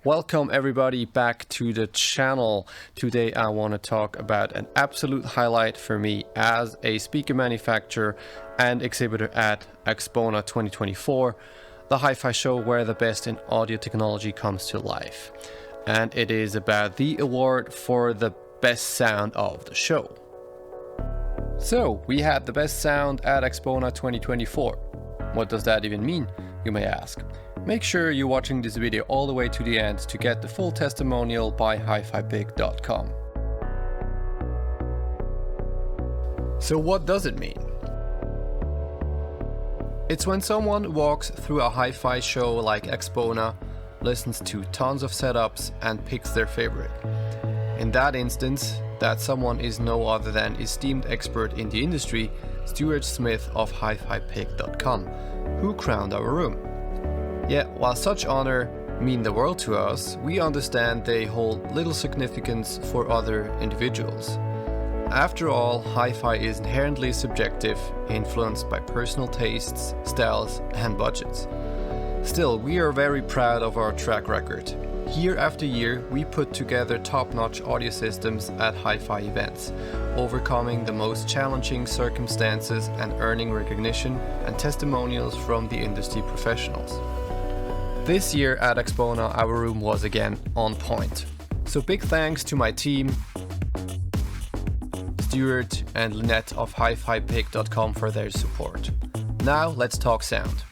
Welcome everybody back to the channel. Today I want to talk about an absolute highlight for me as a speaker manufacturer and exhibitor at Axpona 2024, the HiFi show where the best in audio technology comes to life. And it is about the award for the best sound of the show. So we had the best sound at Axpona 2024. What does that even mean, you may ask? Make sure you're watching this video all the way to the end to get the full testimonial by HiFiPig.com. So what does it mean? It's when someone walks through a hi-fi show like Axpona, listens to tons of setups and picks their favorite. In that instance, that someone is no other than esteemed expert in the industry, Stuart Smith of HiFiPig.com, who crowned our room. Yet, while such honor mean the world to us, we understand they hold little significance for other individuals. After all, hi-fi is inherently subjective, influenced by personal tastes, styles, and budgets. Still, we are very proud of our track record. Year after year, we put together top-notch audio systems at hi-fi events, overcoming the most challenging circumstances and earning recognition and testimonials from the industry professionals. This year at Axpona, our room was again on point. So big thanks to my team, Stuart and Linette of HiFiPig.com for their support. Now let's talk sound.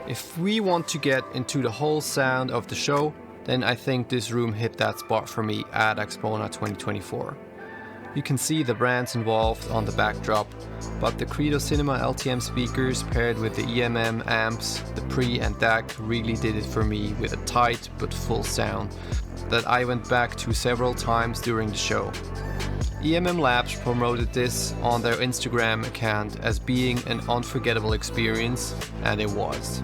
If we want to get into the whole sound of the show, then I think this room hit that spot for me at Axpona 2024. You can see the brands involved on the backdrop, but the Credo Cinema LTM speakers paired with the Emm amps, the pre and DAC really did it for me with a tight but full sound that I went back to several times during the show. Emm Labs promoted this on their Instagram account as being an unforgettable experience, and it was.